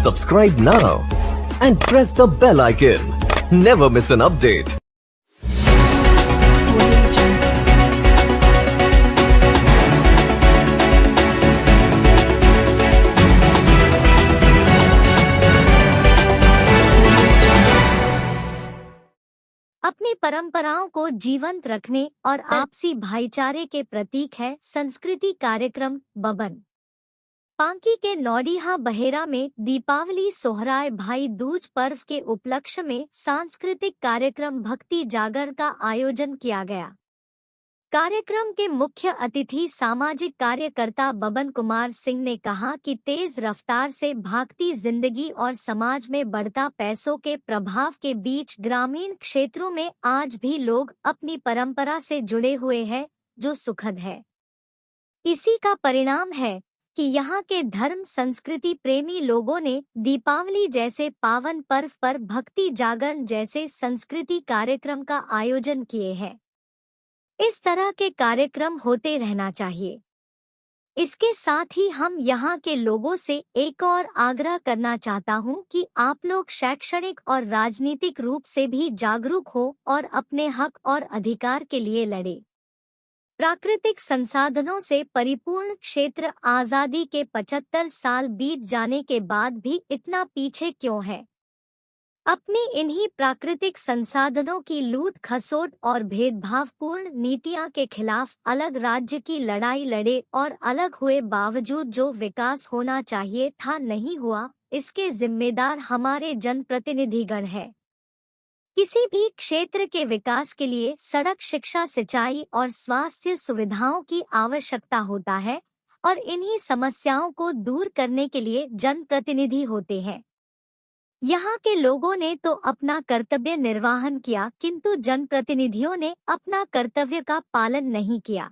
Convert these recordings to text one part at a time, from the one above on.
Subscribe now and press the bell icon. Never miss an update. अपनी परंपराओं को जीवंत रखने और आपसी भाईचारे के प्रतीक है संस्कृति कार्यक्रम बबन। पांकी के नौडीहा बहेरा में दीपावली सोहराय भाई दूज पर्व के उपलक्ष्य में सांस्कृतिक कार्यक्रम भक्ति जागरण का आयोजन किया गया। कार्यक्रम के मुख्य अतिथि सामाजिक कार्यकर्ता बबन कुमार सिंह ने कहा कि तेज रफ्तार से भागती जिंदगी और समाज में बढ़ता पैसों के प्रभाव के बीच ग्रामीण क्षेत्रों में आज भी लोग अपनी परंपरा से जुड़े हुए हैं, जो सुखद है। इसी का परिणाम है कि यहाँ के धर्म संस्कृति प्रेमी लोगों ने दीपावली जैसे पावन पर्व पर भक्ति जागरण जैसे संस्कृति कार्यक्रम का आयोजन किए हैं। इस तरह के कार्यक्रम होते रहना चाहिए। इसके साथ ही हम यहाँ के लोगों से एक और आग्रह करना चाहता हूँ कि आप लोग शैक्षणिक और राजनीतिक रूप से भी जागरूक हो और अपने हक और अधिकार के लिए लड़े। प्राकृतिक संसाधनों से परिपूर्ण क्षेत्र आजादी के 75 साल बीत जाने के बाद भी इतना पीछे क्यों है? अपनी इन्हीं प्राकृतिक संसाधनों की लूट खसोट और भेदभावपूर्ण नीतियां के खिलाफ अलग राज्य की लड़ाई लड़े और अलग हुए बावजूद जो विकास होना चाहिए था नहीं हुआ, इसके जिम्मेदार हमारे जनप्रतिनिधिगण हैं। किसी भी क्षेत्र के विकास के लिए सड़क, शिक्षा, सिंचाई और स्वास्थ्य सुविधाओं की आवश्यकता होता है और इन्हीं समस्याओं को दूर करने के लिए जनप्रतिनिधि होते हैं। यहाँ के लोगों ने तो अपना कर्तव्य निर्वाहन किया, किंतु जनप्रतिनिधियों ने अपना कर्तव्य का पालन नहीं किया।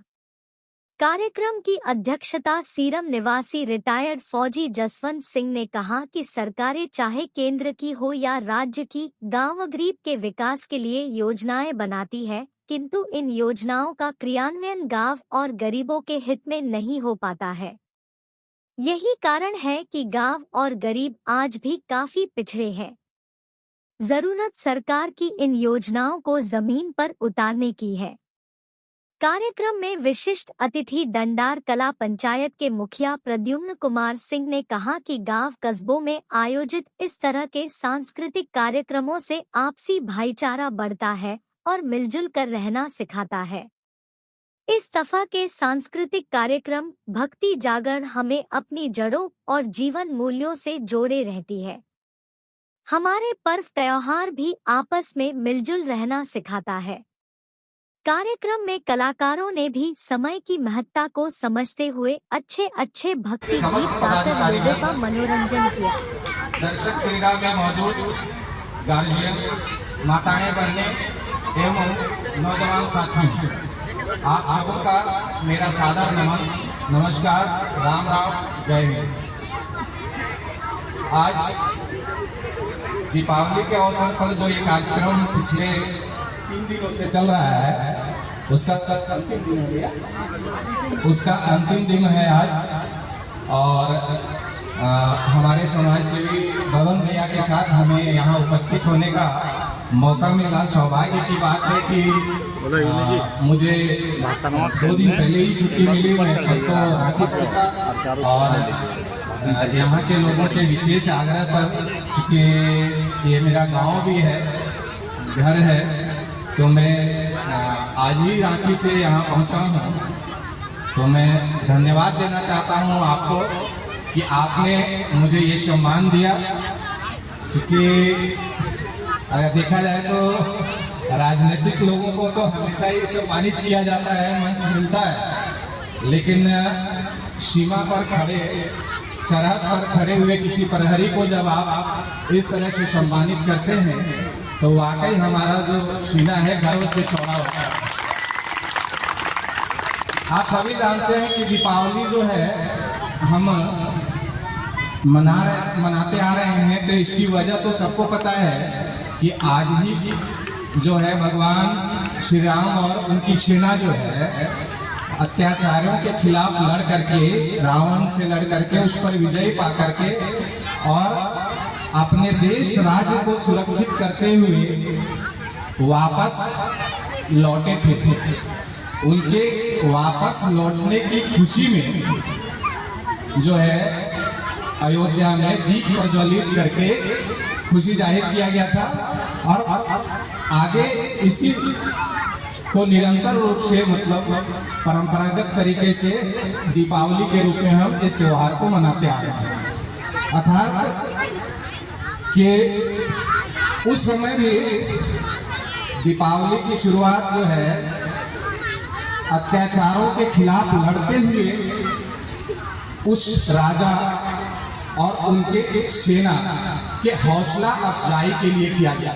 कार्यक्रम की अध्यक्षता सीरम निवासी रिटायर्ड फौजी जसवंत सिंह ने कहा कि सरकारें चाहे केंद्र की हो या राज्य की, गांव गरीब के विकास के लिए योजनाएं बनाती है, किंतु इन योजनाओं का क्रियान्वयन गांव और गरीबों के हित में नहीं हो पाता है। यही कारण है कि गांव और गरीब आज भी काफी पिछड़े हैं। जरूरत सरकार की इन योजनाओं को जमीन पर उतारने की है। कार्यक्रम में विशिष्ट अतिथि डंडार कला पंचायत के मुखिया प्रद्युम्न कुमार सिंह ने कहा कि गांव कस्बों में आयोजित इस तरह के सांस्कृतिक कार्यक्रमों से आपसी भाईचारा बढ़ता है और मिलजुल कर रहना सिखाता है। इस दफा के सांस्कृतिक कार्यक्रम भक्ति जागरण हमें अपनी जड़ों और जीवन मूल्यों से जोड़े रहती है। हमारे पर्व त्योहार भी आपस में मिलजुल रहना सिखाता है। कार्यक्रम में कलाकारों ने भी समय की महत्ता को समझते हुए अच्छे भक्ति गीत गाकर लोगों का मनोरंजन किया। दर्शक दीर्घा में मौजूद गार्जियन, माताएं, बहनें एवं नौजवान साथियों, आप सबों का मेरा सादर नमन, नमस्कार, राम राम, जय हिंद। आज दीपावली के अवसर पर जो ये कार्यक्रम पिछले 3 दिनों से चल रहा है, उसका अंतिम दिन है आज। और हमारे समाज सेवी बबन भैया के साथ हमें यहाँ उपस्थित होने का मौका मिला। सौभाग्य की बात है कि मुझे 2 दिन पहले ही छुट्टी मिली। मैं परसों रांची पहुंचा और यहाँ के लोगों के विशेष आग्रह पर, चूँकि ये मेरा गांव भी है, घर है, तो मैं आज ही रांची से यहाँ पहुँचा हूँ। तो मैं धन्यवाद देना चाहता हूँ आपको कि आपने मुझे ये सम्मान दिया। क्योंकि अगर देखा जाए तो राजनीतिक लोगों को तो हमेशा ही सम्मानित किया जाता है, मंच मिलता है, लेकिन सीमा पर खड़े, सरहद पर खड़े हुए किसी प्रहरी को जब आप इस तरह से सम्मानित करते हैं तो वाकई हमारा जो सीना है गर्व से चौड़ा होता है। आप सभी जानते हैं कि दीपावली जो है हम मनाते आ रहे हैं, तो इसकी वजह तो सबको पता है कि आज ही जो है भगवान श्री राम और उनकी सेना जो है अत्याचारों के खिलाफ लड़ करके, रावण से लड़ करके उस पर विजय पा करके और अपने देश राज्य को सुरक्षित करते हुए वापस लौटे थे। उनके वापस लौटने की खुशी में जो है अयोध्या में दीप प्रज्वलित करके खुशी जाहिर किया गया था और आगे इसी को निरंतर रूप से मतलब परंपरागत तरीके से दीपावली के रूप में हम इस त्योहार को मनाते आ रहे हैं। अर्थात कि उस समय भी दीपावली की शुरुआत जो है अत्याचारों के खिलाफ लड़ते हुए उस राजा और उनके एक सेना के हौसला अफजाई के लिए किया गया।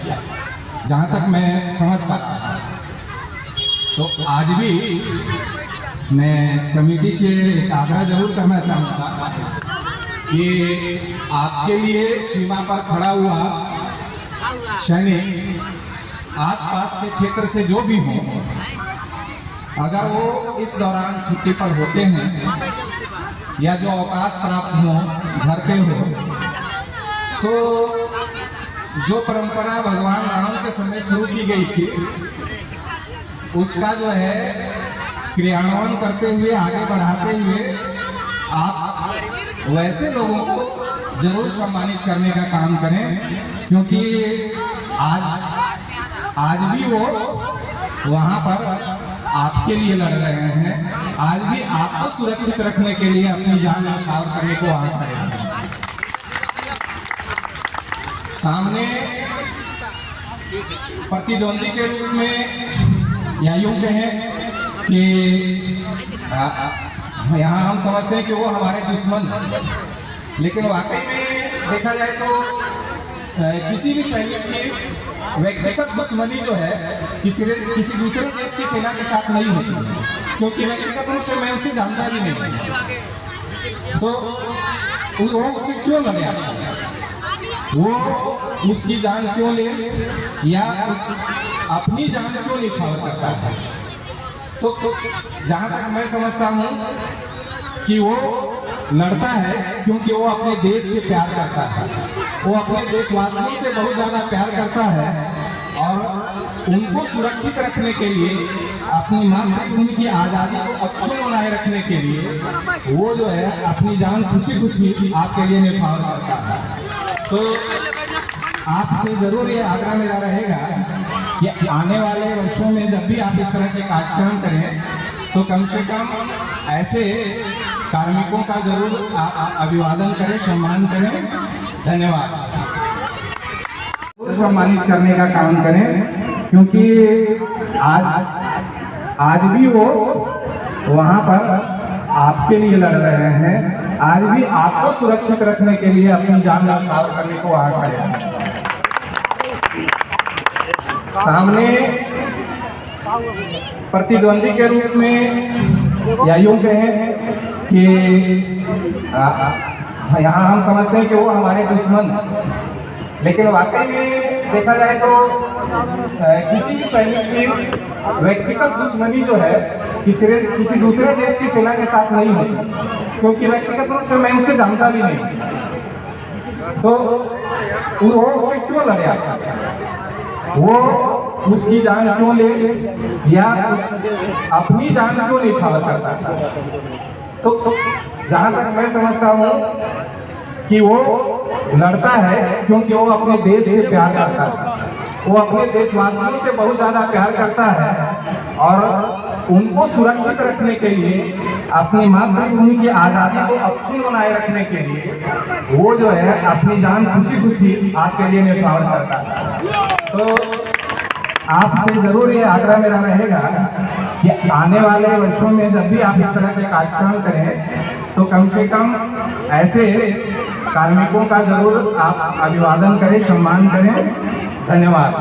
जहां तक मैं समझ पाता तो आज भी मैं कमेटी से एक आग्रह जरूर करना चाहूँगा कि आपके लिए सीमा पर खड़ा हुआ सैनिक आसपास के क्षेत्र से जो भी हो, अगर वो इस दौरान छुट्टी पर होते हैं या जो अवकाश प्राप्त हो घर के हो, तो जो परंपरा भगवान राम के समय शुरू की गई थी उसका जो है क्रियान्वयन करते हुए आगे बढ़ाते हुए आप वैसे लोगों को जरूर सम्मानित करने का काम करें, क्योंकि आज भी वो वहां पर आपके लिए लड़ रहे हैं। आज भी आपको सुरक्षित रखने के लिए अपनी जान न्यौछावर करने को वहां खड़े हैं। सामने प्रतिद्वंदी के रूप में या यूं कहें कि यहाँ हम समझते हैं कि वो हमारे दुश्मन हैं, लेकिन वाकई में देखा जाए तो किसी भी सैनिक की व्यक्तिगत दुश्मनी जो है किसी दूसरे देश की सेना के साथ नहीं होती, क्योंकि व्यक्तिगत रूप से मैं उसे जानता भी नहीं। तो वो उससे क्यों लड़े, वो उसकी जान क्यों ले या अपनी जान क्यों निछावर करता है। तो जहां तक मैं समझता हूं कि वो लड़ता है क्योंकि वो अपने देश से प्यार करता है, वो अपने देशवासियों से बहुत ज्यादा प्यार करता है और उनको सुरक्षित रखने के लिए, अपनी मातृभूमि की आज़ादी को अक्षुण्ण बनाए रखने के लिए वो जो है अपनी जान खुशी खुशी आपके लिए न्यौछावर करता है। तो आपसे जरूर ये आग्रह मेरा रहेगा कि आने वाले वर्षों में जब भी आप इस तरह के कार्यक्रम करें तो कम से कम ऐसे कार्मिकों का जरूर अभिवादन करें, सम्मान करें। धन्यवाद। सम्मानित करने का काम करें, क्योंकि आज भी वो वहां पर आपके लिए लड़ रहे हैं। आज भी आपको सुरक्षित रखने के लिए अपनी जान न्यौछावर करने को वहां खड़े हैं। सामने प्रतिद्वंदी के रूप में या यूं कहें कि यहाँ हम समझते हैं कि वो हमारे दुश्मन हैं, लेकिन वाकई में देखा जाए तो किसी भी सैनिक की व्यक्तिगत दुश्मनी जो है किसी दूसरे देश की सेना के साथ नहीं होती, क्योंकि व्यक्तिगत रूप से मैं उसे जानता भी नहीं। तो वो उससे क्यों लड़े, वो उसकी जान क्यों ले या अपनी जान क्यों निछावर करता था। तो जहां तक मैं समझता हूं कि वो लड़ता है क्योंकि वो अपने देश से प्यार करता है, वो अपने देशवासियों से बहुत ज्यादा प्यार करता है और उनको सुरक्षित रखने के लिए, अपनी मातृभूमि की आज़ादी को अक्षुण्ण बनाए रखने के लिए वो जो है अपनी जान खुशी खुशी आपके लिए न्यौछावर करता है। तो आपसे जरूर ये आग्रह मेरा रहेगा कि आने वाले वर्षों में जब भी आप इस तरह के कार्यक्रम करें तो कम से कम ऐसे कार्मिकों का जरूर आप अभिवादन करें, सम्मान करें। धन्यवाद।